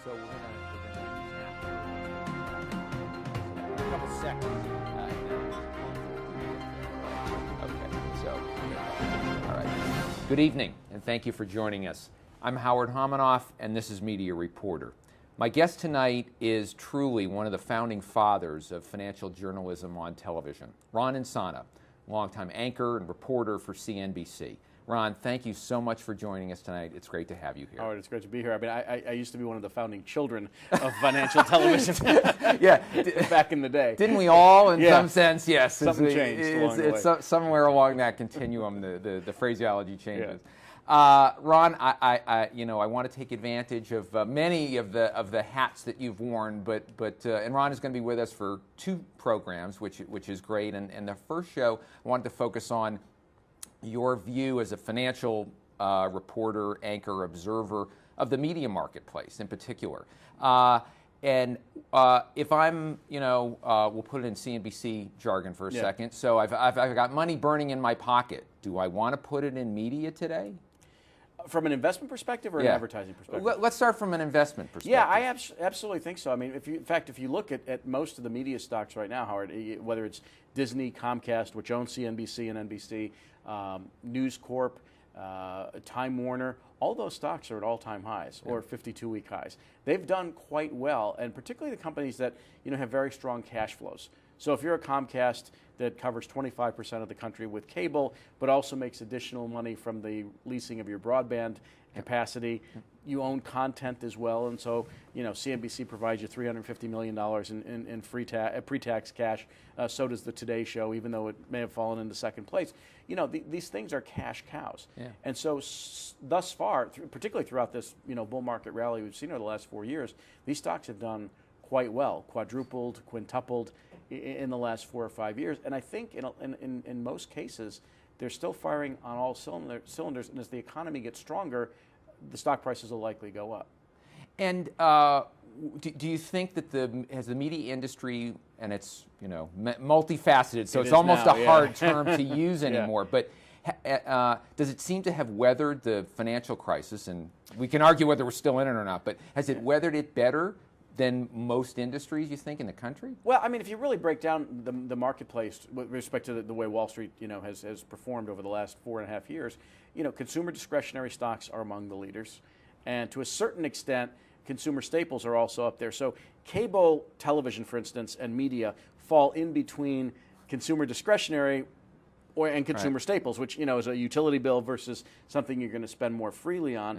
So we're gonna a couple seconds. Okay, so all right. Good evening, and thank you for joining us. I'm Howard Homanoff, and this is Media Reporter. My guest tonight is truly one of the founding fathers of financial journalism on television, Ron Insana, longtime anchor and reporter for CNBC. Ron, thank you so much for joining us tonight. It's great to have you here. Howard, it's great to be here. I mean, I used to be one of the founding children of financial television Yeah. back in the day. Didn't we all, in some sense? Yes. Something changed along the way. It's somewhere along that continuum, the phraseology changes. Yeah. Ron, I want to take advantage of many of the hats that you've worn, but and Ron is going to be with us for two programs, which is great. And the first show, I wanted to focus on your view as a financial reporter, anchor, observer of the media marketplace in particular. And if I'm, we'll put it in CNBC jargon for a second. So I've got money burning in my pocket. Do I want to put it in media today? From an investment perspective or an advertising perspective? Let's start from an investment perspective. Yeah, I absolutely think so. I mean, in fact, if you look at most of the media stocks right now, Howard, whether it's Disney, Comcast, which owns CNBC and NBC, News Corp, Time Warner, all those stocks are at all-time highs or 52-week highs. They've done quite well, and particularly the companies that have very strong cash flows. So if you're a Comcast that covers 25% of the country with cable, but also makes additional money from the leasing of your broadband capacity, you own content as well, and so CNBC provides you $350 million in pre-tax cash. So does the Today Show, even though it may have fallen into second place. These things are cash cows, and so thus far, particularly throughout this bull market rally we've seen over the last 4 years, these stocks have done quite well, quadrupled, quintupled in the last 4 or 5 years, and I think in most cases they're still firing on all cylinders, and as the economy gets stronger, the stock prices will likely go up. And do you think that the media industry, and it's multifaceted, so it's almost a hard term to use anymore, but does it seem to have weathered the financial crisis? And we can argue whether we're still in it or not, but has it weathered it better than most industries, you think, in the country? Well, I mean, if you really break down the marketplace with respect to the way Wall Street, has performed over the last 4.5 years, consumer discretionary stocks are among the leaders, and to a certain extent, consumer staples are also up there. So, cable television, for instance, and media fall in between consumer discretionary and consumer staples, which is a utility bill versus something you're going to spend more freely on.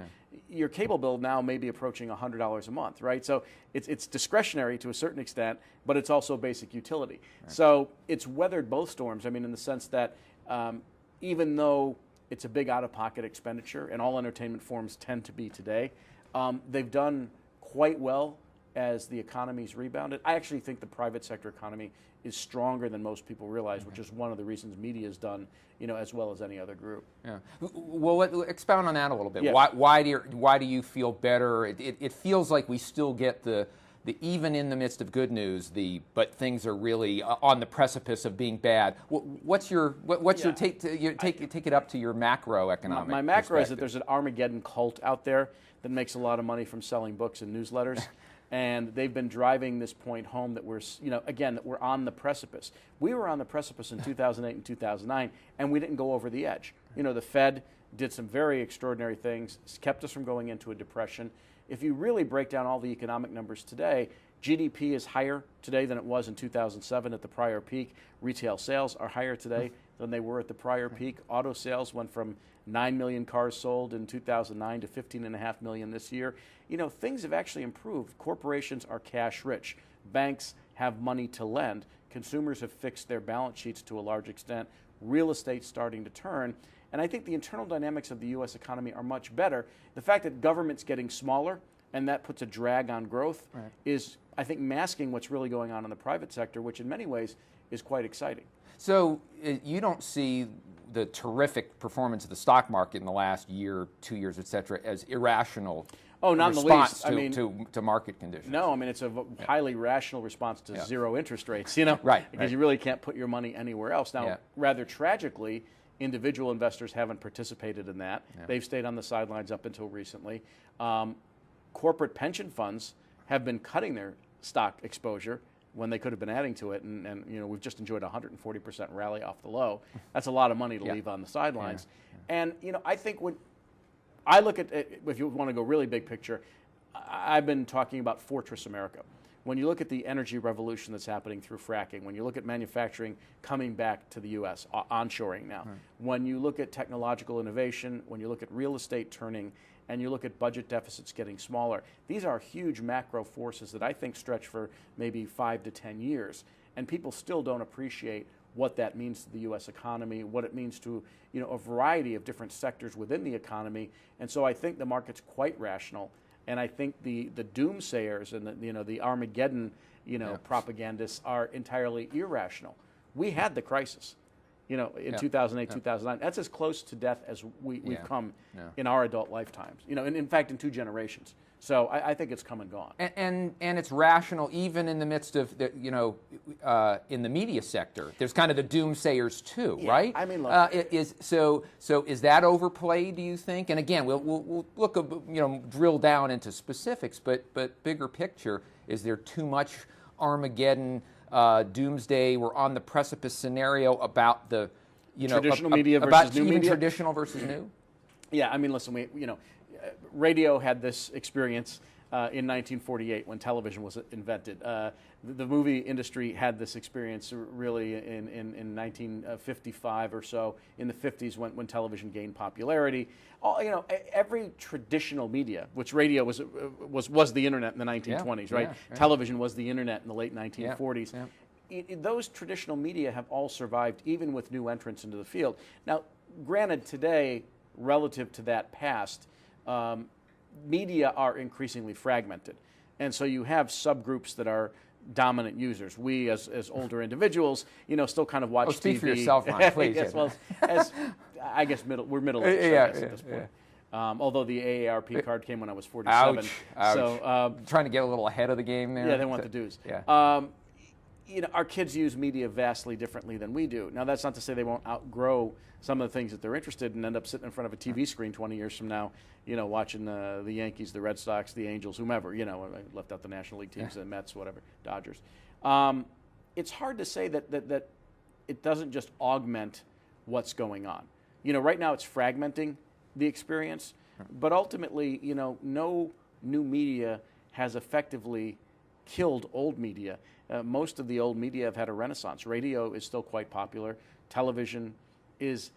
Your cable bill now may be approaching $100 a month, right? So it's discretionary to a certain extent, but it's also basic utility. Right. So it's weathered both storms. I mean, in the sense that even though it's a big out-of-pocket expenditure, and all entertainment forms tend to be today, they've done quite well as the economy's rebounded. I actually think the private sector economy is stronger than most people realize, which is one of the reasons media has done, as well as any other group. Yeah. Well, expound on that a little bit. Yeah. Why do you feel better? It feels like we still get the even in the midst of good news, but things are really on the precipice of being bad. What's your take it up to your macroeconomic? My macro is that there's an Armageddon cult out there that makes a lot of money from selling books and newsletters. And they've been driving this point home that we're, that we're on the precipice. We were on the precipice in 2008 and 2009, and we didn't go over the edge. The Fed did some very extraordinary things, kept us from going into a depression. If you really break down all the economic numbers today, GDP is higher today than it was in 2007 at the prior peak. Retail sales are higher today than they were at the prior peak. Auto sales went from 9 million cars sold in 2009 to 15.5 million this year. Things have actually improved. Corporations are cash rich. Banks have money to lend. Consumers have fixed their balance sheets to a large extent. Real estate's starting to turn. And I think the internal dynamics of the U.S. economy are much better. The fact that government's getting smaller and that puts a drag on growth is, I think, masking what's really going on in the private sector, which in many ways is quite exciting. So you don't see the terrific performance of the stock market in the last year, 2 years, et cetera, as irrational not response in the least. To market conditions? No, I mean, it's a highly rational response to zero interest rates, because you really can't put your money anywhere else. Now, rather tragically, individual investors haven't participated in that. They've stayed on the sidelines up until recently. corporate pension funds have been cutting their stock exposure when they could have been adding to it, and we've just enjoyed a 140% rally off the low. That's a lot of money to leave on the sidelines. And I think when I look at it, if you want to go really big picture, I've been talking about Fortress America. When you look at the energy revolution that's happening through fracking, when you look at manufacturing coming back to the U.S., onshoring now, when you look at technological innovation, when you look at real estate turning, and you look at budget deficits getting smaller, these are huge macro forces that I think stretch for maybe 5 to 10 years. And people still don't appreciate what that means to the U.S. economy, what it means to a variety of different sectors within the economy. And so I think the market's quite rational. And I think the doomsayers and the Armageddon propagandists are entirely irrational. We had the crisis. In 2008, 2009, that's as close to death as we've come in our adult lifetimes. And in fact, in 2 generations. So I think it's come and gone. And it's rational even in the midst of in the media sector. There's kind of the doomsayers too, right? I mean, look, is that overplayed? Do you think? And again, we'll look drill down into specifics, but bigger picture, is there too much Armageddon? Doomsday, we're on the precipice scenario about the traditional media versus about new even media? Traditional versus new. Yeah, I mean, listen, radio had this experience in 1948 when television was invented. The movie industry had this experience really in 1955 or so, in the 50s when television gained popularity. Every traditional media, which radio was the internet in the 1920s, right? Yeah. Television was the internet in the late 1940s. Those traditional media have all survived, even with new entrants into the field. Now, granted, today, relative to that past, media are increasingly fragmented. And so you have subgroups that are dominant users. We, as older individuals, still kind of watch TV. Speak for yourself, Ron, please. Yes, well, I guess we're middle-aged at this point. Although the AARP card came when I was 47. Ouch. So trying to get a little ahead of the game there. Yeah, they want the dues. Yeah. Our kids use media vastly differently than we do. Now, that's not to say they won't outgrow some of the things that they're interested in and end up sitting in front of a TV screen 20 years from now, watching the Yankees, the Red Sox, the Angels, whomever. I left out the National League teams, the Mets, whatever, Dodgers. It's hard to say that it doesn't just augment what's going on. Right now it's fragmenting the experience, but ultimately, no new media has effectively killed old media. Most of the old media have had a renaissance. Radio is still quite popular. Television is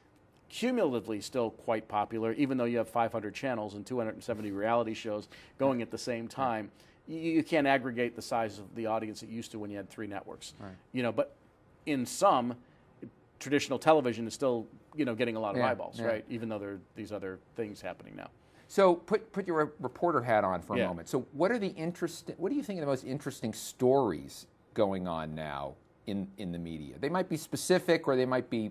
cumulatively still quite popular, even though you have 500 channels and 270 reality shows going at the same time. You can't aggregate the size of the audience it used to when you had 3 networks. Right. But in some, traditional television is still, getting a lot of eyeballs, right? Even though there are these other things happening now. So put your reporter hat on for a moment. So what do you think are the most interesting stories going on now in the media? They might be specific or they might be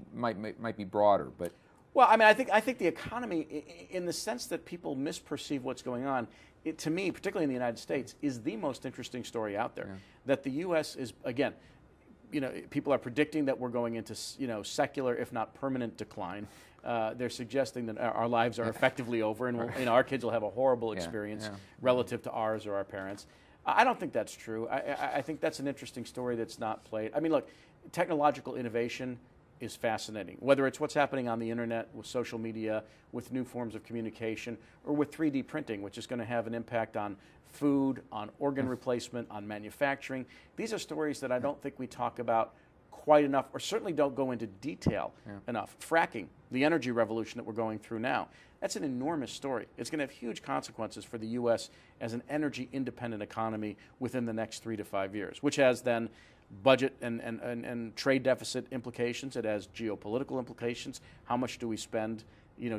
broader, but well, I mean, I think the economy, in the sense that people misperceive what's going on, it, to me, particularly in the United States, is the most interesting story out there. That the U.S. is, again, people are predicting that we're going into secular, if not permanent, decline. They're suggesting that our lives are effectively over, and our kids will have a horrible experience relative to ours or our parents. I don't think that's true. I think that's an interesting story that's not played. I mean, look, technological innovation is fascinating, whether it's what's happening on the internet, with social media, with new forms of communication, or with 3D printing, which is going to have an impact on food, on organ replacement, on manufacturing. These are stories that I don't think we talk about quite enough, or certainly don't go into detail enough. Fracking, the energy revolution that we're going through now, that's an enormous story. It's going to have huge consequences for the U.S. as an energy-independent economy within the next 3 to 5 years, which has then budget and trade deficit implications. It has geopolitical implications. How much do we spend,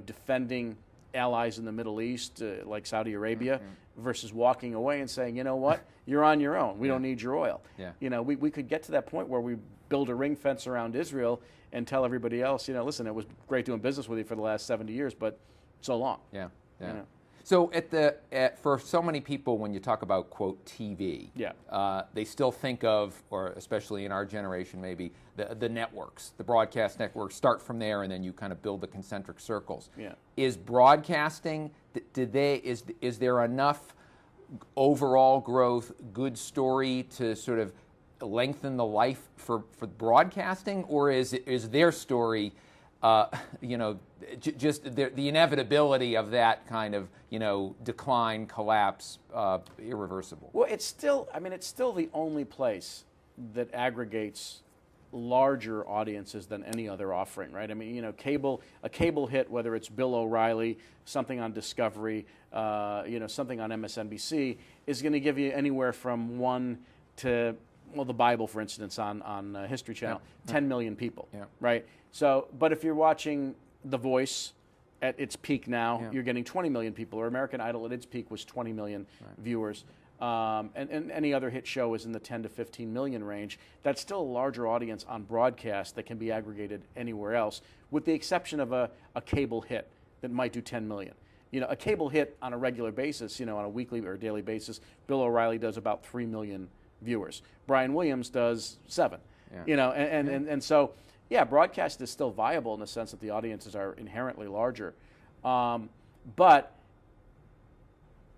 defending allies in the Middle East, like Saudi Arabia, versus walking away and saying, you know what, you're on your own. We don't need your oil. We could get to that point where we build a ring fence around Israel and tell everybody else, listen, it was great doing business with you for the last 70 years, but so long. So for so many people, when you talk about, quote, TV, they still think of, or especially in our generation maybe, the networks, the broadcast networks, start from there and then you kind of build the concentric circles. Is broadcasting, is there enough overall growth, good story to sort of lengthen the life for broadcasting, or is their story, just the inevitability of that kind of decline, collapse, irreversible? Well, it's still the only place that aggregates larger audiences than any other offering, right? I mean, a cable hit, whether it's Bill O'Reilly, something on Discovery, something on MSNBC, is going to give you anywhere from 1 to, well, the Bible, for instance, on History Channel, 10 million people, right? So, but if you're watching The Voice at its peak now, you're getting 20 million people, or American Idol at its peak was 20 million viewers. And any other hit show is in the 10 to 15 million range. That's still a larger audience on broadcast that can be aggregated anywhere else, with the exception of a cable hit that might do 10 million. A cable hit on a regular basis, on a weekly or daily basis, Bill O'Reilly does about 3 million viewers. Brian Williams does 7. And so, broadcast is still viable in the sense that the audiences are inherently larger. But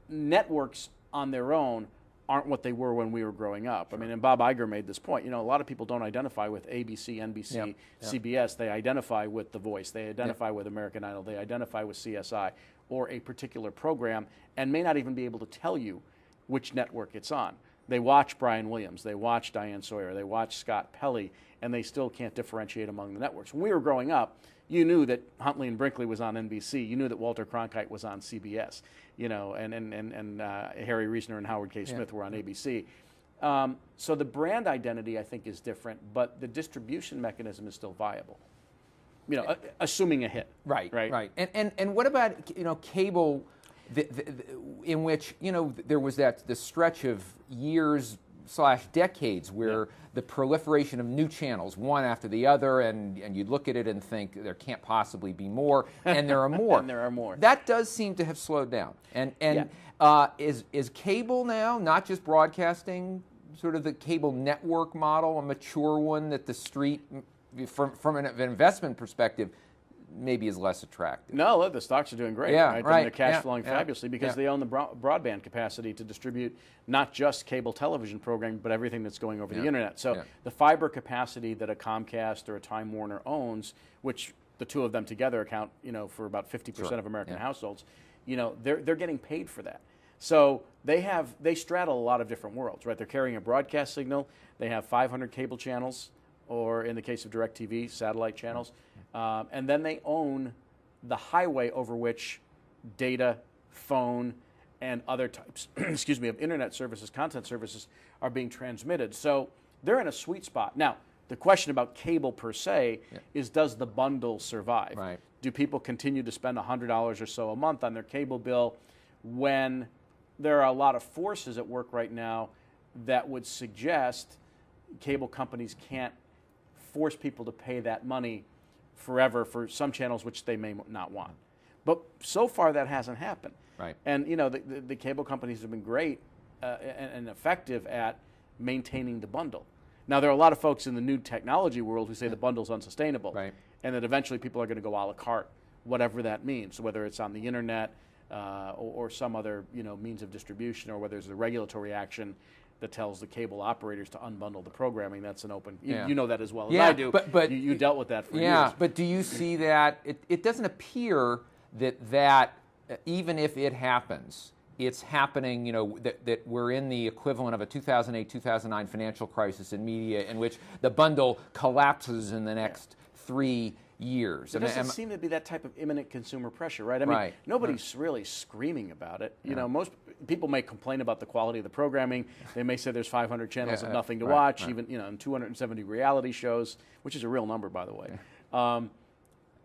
networks on their own aren't what they were when we were growing up. I mean, and Bob Iger made this point. A lot of people don't identify with ABC, NBC, CBS. They identify with The Voice. They identify with American Idol. They identify with CSI or a particular program, and may not even be able to tell you which network it's on. They watch Brian Williams. They watch Diane Sawyer. They watch Scott Pelley, and they still can't differentiate among the networks. When we were growing up, you knew that Huntley and Brinkley was on NBC. You knew that Walter Cronkite was on CBS. And Harry Reasoner and Howard K. Smith were on ABC. So the brand identity, I think, is different, but the distribution mechanism is still viable. Assuming a hit. Right. And what about cable, in which there was the stretch of years/decades where the proliferation of new channels, one after the other, and you look at it and think there can't possibly be more, and there are more. And there are more. That does seem to have slowed down. Is cable now, not just broadcasting, sort of the cable network model, a mature one that the street, from an investment perspective, maybe is less attractive? No, look, the stocks are doing great. Right. And they're cash flowing fabulously because they own the broadband capacity to distribute not just cable television programming, but everything that's going over the internet. So the fiber capacity that a Comcast or a Time Warner owns, which the two of them together account, for about 50% of American households, they're getting paid for that. So they straddle a lot of different worlds, right? They're carrying a broadcast signal. They have 500 cable channels, or in the case of DirecTV, satellite channels. And then they own the highway over which data, phone, and other types of internet services, content services are being transmitted. So they're in a sweet spot. Now, the question about cable per se is, does the bundle survive? Right. Do people continue to spend $100 or so a month on their cable bill when there are a lot of forces at work right now that would suggest cable companies can't force people to pay that money forever for some channels which they may not want? But so far that hasn't happened. Right. And the cable companies have been great and effective at maintaining the bundle. Now, there are a lot of folks in the new technology world who say the bundle's unsustainable, and that eventually people are going to go a la carte, whatever that means, whether it's on the internet or some other means of distribution, or whether there's a regulatory action that tells the cable operators to unbundle the programming. That's an open. You know that as well as I do. But you dealt with that for years. Yeah, but do you see that it doesn't appear that even if it happens, it's happening, that we're in the equivalent of a 2008-2009 financial crisis in media, in which the bundle collapses in the next 3 years. There doesn't seem to be that type of imminent consumer pressure, right? I mean, nobody's really screaming about it. Most people may complain about the quality of the programming. They may say there's 500 channels of nothing to watch, even and 270 reality shows, which is a real number, by the way.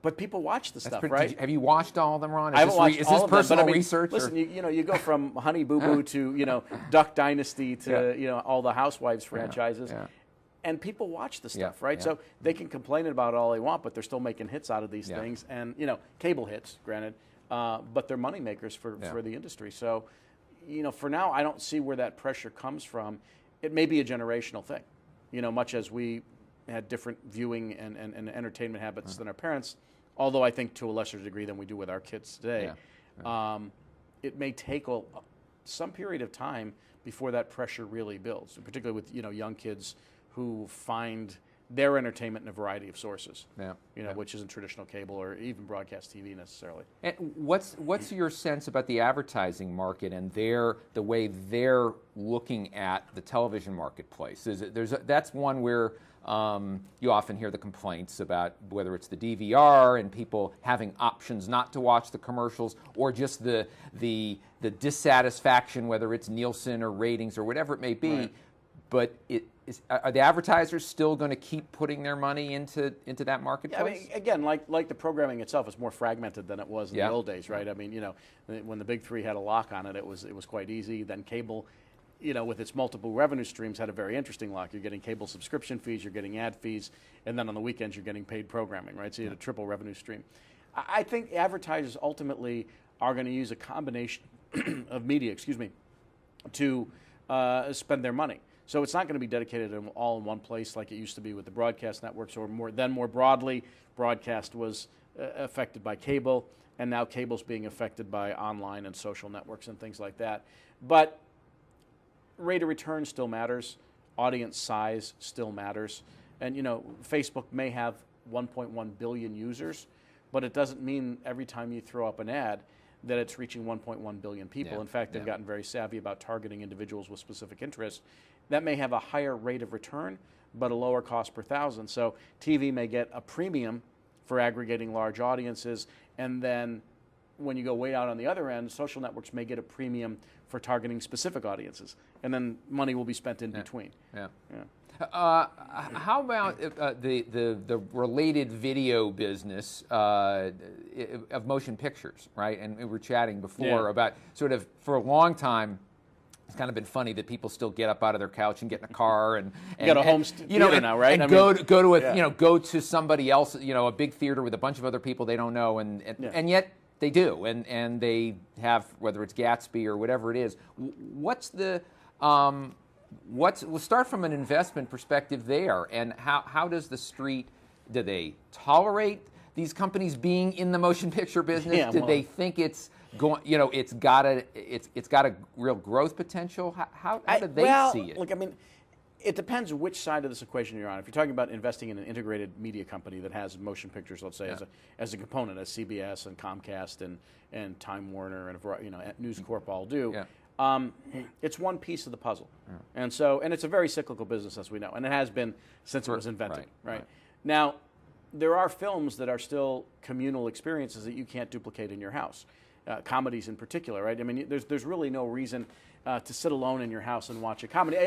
But people watch the stuff, right? Have you watched all of them, Ron? I haven't watched all of them. Is this personal but research? Listen, you go from Honey Boo Boo to Duck Dynasty to all the Housewives franchises. And people watch the stuff, right? So they can complain about it all they want, but they're still making hits out of these things. And, cable hits, granted, but they're money makers for the industry. So, for now, I don't see where that pressure comes from. It may be a generational thing, much as we had different viewing and entertainment habits than our parents, although I think to a lesser degree than we do with our kids today. It may take some period of time before that pressure really builds, particularly with young kids who find their entertainment in a variety of sources, which isn't traditional cable or even broadcast TV necessarily. And what's your sense about the advertising market and the way they're looking at the television marketplace? That's one where you often hear the complaints about whether it's the DVR and people having options not to watch the commercials, or just the dissatisfaction, whether it's Nielsen or ratings or whatever it may be. Right. But are the advertisers still going to keep putting their money into that marketplace? Yeah, I mean, again, like the programming itself is more fragmented than it was in the old days, right? I mean, when the big three had a lock on it, it was quite easy. Then cable, with its multiple revenue streams, had a very interesting lock. You're getting cable subscription fees, you're getting ad fees, and then on the weekends you're getting paid programming, right? So you had a triple revenue stream. I think advertisers ultimately are going to use a combination of media, to spend their money. So it's not going to be dedicated all in one place like it used to be with the broadcast networks, or more broadly, broadcast was affected by cable, and now cable's being affected by online and social networks and things like that. But rate of return still matters, audience size still matters, and Facebook may have 1.1 billion users, but it doesn't mean every time you throw up an ad that it's reaching 1.1 billion people. In fact, they've gotten very savvy about targeting individuals with specific interests. That may have a higher rate of return, but a lower cost per thousand. So TV may get a premium for aggregating large audiences, and then when you go way out on the other end, social networks may get a premium for targeting specific audiences, and then money will be spent in between. How about the related video business of motion pictures, right? And we were chatting before about sort of, for a long time, it's kind of been funny that people still get up out of their couch and get in a car and got a home theater now, right? And go to somebody else, a big theater with a bunch of other people they don't know, and yet they do, and they have, whether it's Gatsby or whatever it is. We'll start from an investment perspective there, and how does the street, do they tolerate these companies being in the motion picture business? Do they think it's going, it's got a real growth potential? How do they see it? Look, I mean, it depends which side of this equation you're on. If you're talking about investing in an integrated media company that has motion pictures, let's say, as a component, as CBS and Comcast and Time Warner and News Corp all do. It's one piece of the puzzle, and it's a very cyclical business, as we know, and it has been since it was invented. Right now, there are films that are still communal experiences that you can't duplicate in your house, comedies in particular. Right? I mean, there's really no reason to sit alone in your house and watch a comedy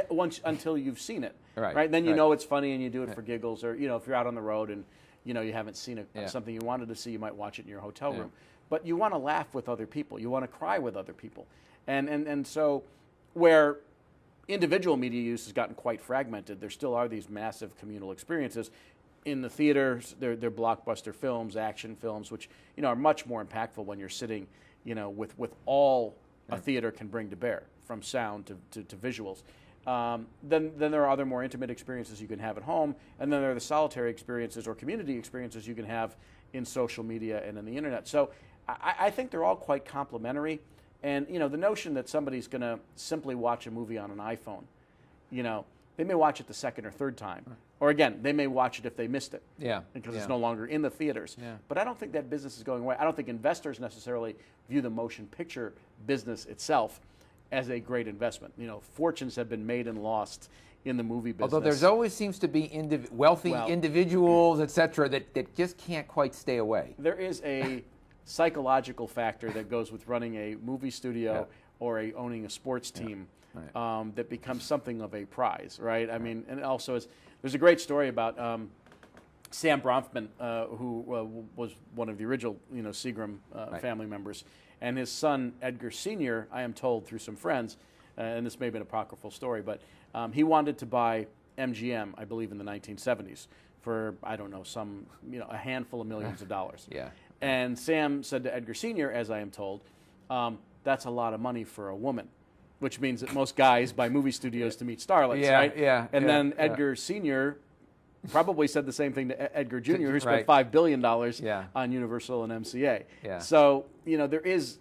until you've seen it. Right? Then you know it's funny and you do it for giggles, or if you're out on the road and you haven't seen something you wanted to see, you might watch it in your hotel room. But you want to laugh with other people. You want to cry with other people. And so where individual media use has gotten quite fragmented, there still are these massive communal experiences. In the theaters, they're blockbuster films, action films, which are much more impactful when you're sitting with all a theater can bring to bear, from sound to visuals. Then there are other more intimate experiences you can have at home, and then there are the solitary experiences or community experiences you can have in social media and in the internet. So I think they're all quite complementary. And the notion that somebody's going to simply watch a movie on an iPhone, they may watch it the second or third time, or again, they may watch it if they missed it, because it's no longer in the theaters. But I don't think that business is going away. I don't think investors necessarily view the motion picture business itself as a great investment. Fortunes have been made and lost in the movie business. Although there's always seems to be wealthy individuals, et cetera, that just can't quite stay away. There is a psychological factor that goes with running a movie studio or owning a sports team that becomes something of a prize, right? I mean, and also there's a great story about Sam Bronfman, who was one of the original Seagram family members, and his son Edgar Sr., I am told through some friends, and this may have been an apocryphal story, but he wanted to buy MGM, I believe, in the 1970s for, I don't know, a handful of millions of dollars. And Sam said to Edgar Sr., as I am told, that's a lot of money for a woman, which means that most guys buy movie studios to meet starlets, right? And then Edgar Sr. probably said the same thing to Edgar Jr., who spent $5 billion on Universal and MCA. So, there is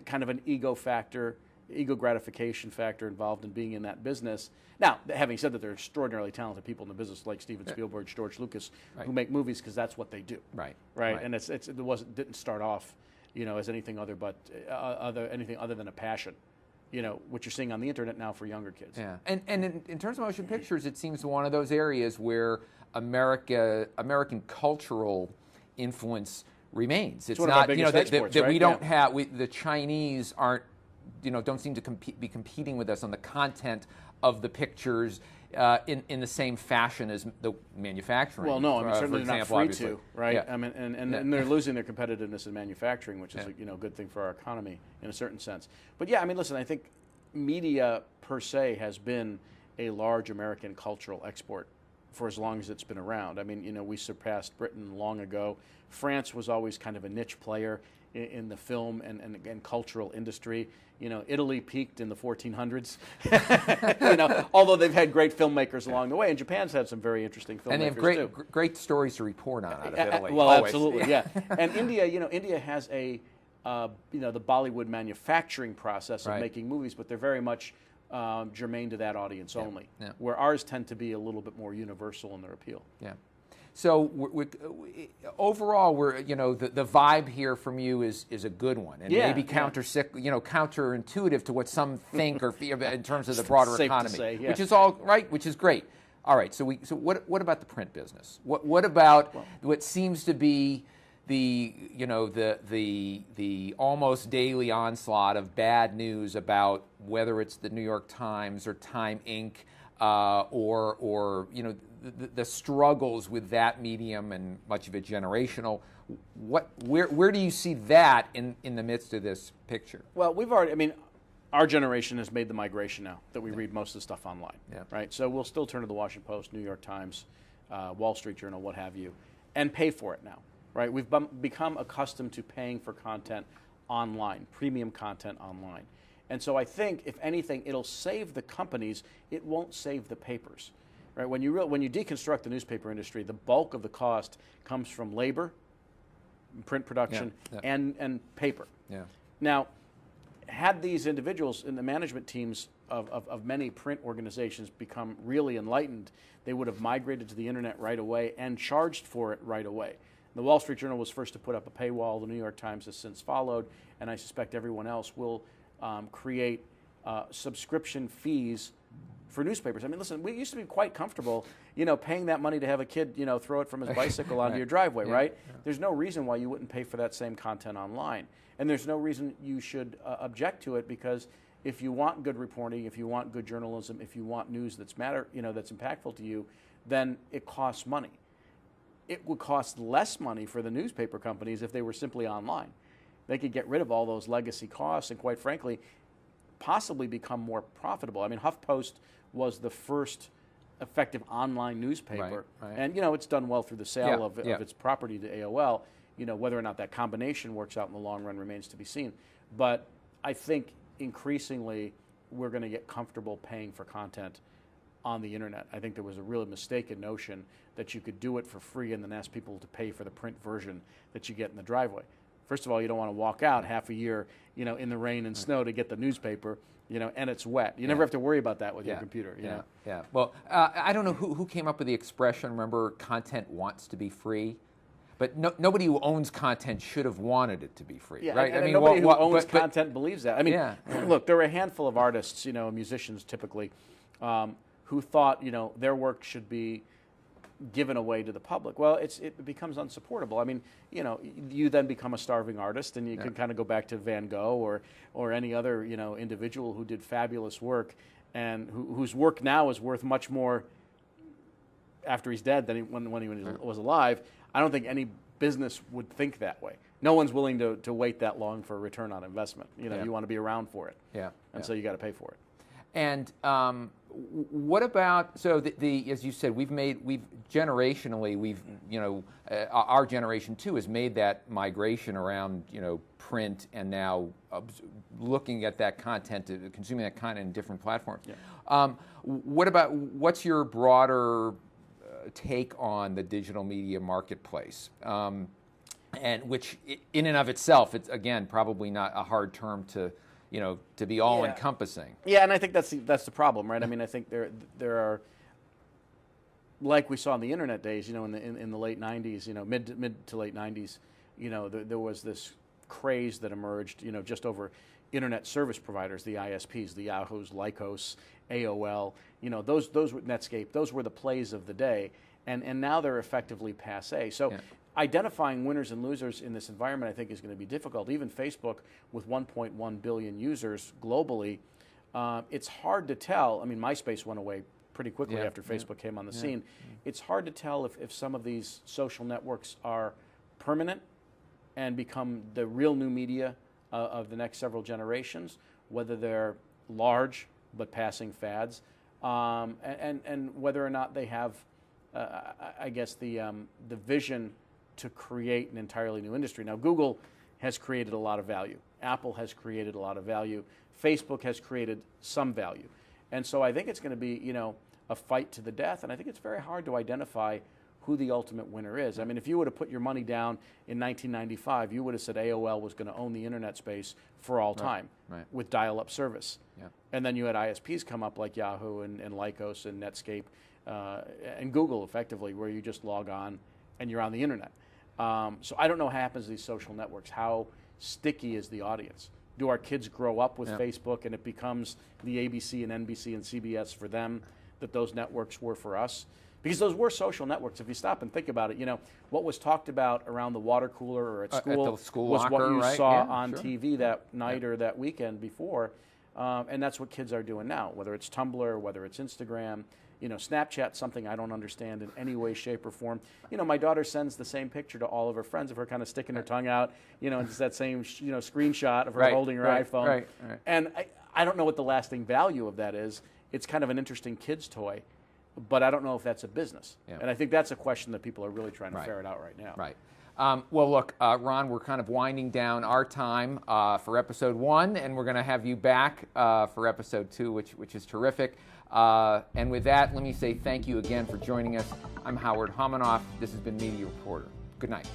kind of an ego factor ego gratification factor involved in being in that business. Now, having said that, there are extraordinarily talented people in the business like Steven Spielberg, George Lucas, who make movies because that's what they do. Right. And didn't start off, as anything other than a passion. What you're seeing on the internet now for younger kids. Yeah, and in terms of motion pictures, it seems one of those areas where American cultural influence remains. It's one of our biggest exports, that we don't have. The Chinese aren't, don't seem to be competing with us on the content of the pictures in the same fashion as the manufacturing. Well, no, I mean certainly they're not free obviously. to, right? Yeah. I mean, and they're losing their competitiveness in manufacturing, which is a good thing for our economy in a certain sense. But yeah, I mean, listen, I think media per se has been a large American cultural export for as long as it's been around. I mean, we surpassed Britain long ago. France was always kind of a niche player in the film and cultural industry. Italy peaked in the 1400s. Although they've had great filmmakers along the way, and Japan's had some very interesting filmmakers and they have great stories to report on out of Italy. Well, always. Absolutely, yeah. And India, India has the Bollywood manufacturing process of making movies, but they're very much germane to that audience only, where ours tend to be a little bit more universal in their appeal. Yeah. So overall, the vibe here from you is a good one, and maybe counterintuitive to what some think or feel in terms of the broader economy, to say, which is all right, which is great. All right. So what about the print business? What about what seems to be the almost daily onslaught of bad news about whether it's the New York Times or Time Inc. Or the struggles with that medium, and much of it generational. Where do you see that in the midst of this picture? Well, our generation has made the migration now that we read most of the stuff online, right? So we'll still turn to the Washington Post, New York Times, Wall Street Journal, what have you, and pay for it now, right? We've become accustomed to paying for content online, premium content online. And so I think, if anything, it'll save the companies. It won't save the papers, right? When you deconstruct the newspaper industry, the bulk of the cost comes from labor, print production, and paper. Yeah. Now, had these individuals in the management teams of many print organizations become really enlightened, they would have migrated to the internet right away and charged for it right away. The Wall Street Journal was first to put up a paywall. The New York Times has since followed, and I suspect everyone else will create subscription fees for newspapers. I mean, listen, we used to be quite comfortable, paying that money to have a kid, throw it from his bicycle onto your driveway, right? Yeah. There's no reason why you wouldn't pay for that same content online. And there's no reason you should object to it, because if you want good reporting, if you want good journalism, if you want news that's that's impactful to you, then it costs money. It would cost less money for the newspaper companies if they were simply online. They could get rid of all those legacy costs and, quite frankly, possibly become more profitable. I mean, HuffPost was the first effective online newspaper, and it's done well through the sale of its property to AOL. Whether or not that combination works out in the long run remains to be seen. But I think increasingly we're going to get comfortable paying for content on the internet. I think there was a really mistaken notion that you could do it for free and then ask people to pay for the print version that you get in the driveway. First of all, you don't want to walk out half a year, in the rain and snow to get the newspaper, and it's wet. You never have to worry about that with your computer. Yeah. Well, I don't know who came up with the expression. Remember, content wants to be free, but nobody who owns content should have wanted it to be free, right? And nobody who owns content believes that. I mean, look, there were a handful of artists, musicians typically, who thought, their work should be given away to the public. Well, it becomes unsupportable. I mean, you then become a starving artist, and you can kind of go back to Van Gogh or any other individual who did fabulous work, and whose work now is worth much more after he's dead than when he was alive. I don't think any business would think that way. No one's willing to wait that long for a return on investment. You want to be around for it. So you got to pay for it. And what about, as you said, our generation too has made that migration around, print, and now looking at that content, consuming that content in different platforms. What's your broader take on the digital media marketplace? And which in and of itself, it's again, probably not a hard term to, to be all encompassing. Yeah, and I think that's the problem, right? I mean, I think there are, like we saw in the internet days, in the late 90s, mid to late 90s, there was this craze that emerged, just over internet service providers, the ISPs, the Yahoos, Lycos, AOL, those were Netscape, those were the plays of the day, and now they're effectively passé. So identifying winners and losers in this environment, I think, is going to be difficult. Even Facebook, with 1.1 billion users globally, it's hard to tell. I mean, MySpace went away pretty quickly after Facebook came on the scene. It's hard to tell if some of these social networks are permanent and become the real new media of the next several generations, whether they're large but passing fads, and whether or not they have, I guess, the vision to create an entirely new industry. Now, Google has created a lot of value. Apple has created a lot of value. Facebook has created some value. And so I think it's going to be, a fight to the death, and I think it's very hard to identify who the ultimate winner is. I mean, if you would have put your money down in 1995, you would have said AOL was going to own the internet space for all time with dial-up service. And then you had ISPs come up like Yahoo and Lycos and Netscape and Google, effectively, where you just log on and you're on the internet. So I don't know what happens to these social networks. How sticky is the audience? Do our kids grow up with Facebook and it becomes the ABC and NBC and CBS for them that those networks were for us? Because those were social networks. If you stop and think about it, what was talked about around the water cooler or at school, was locker, what you saw on TV that night or that weekend before. And that's what kids are doing now, whether it's Tumblr, whether it's Instagram. Snapchat's something I don't understand in any way, shape, or form. My daughter sends the same picture to all of her friends of her kind of sticking her tongue out, and it's that same, screenshot of her holding her iPhone. And I don't know what the lasting value of that is. It's kind of an interesting kid's toy, but I don't know if that's a business. And I think that's a question that people are really trying to ferret out right now. Well, look, Ron, we're kind of winding down our time for episode 1, and we're going to have you back for episode 2, which is terrific. And with that, let me say thank you again for joining us. I'm Howard Homanoff. This has been Media Reporter. Good night.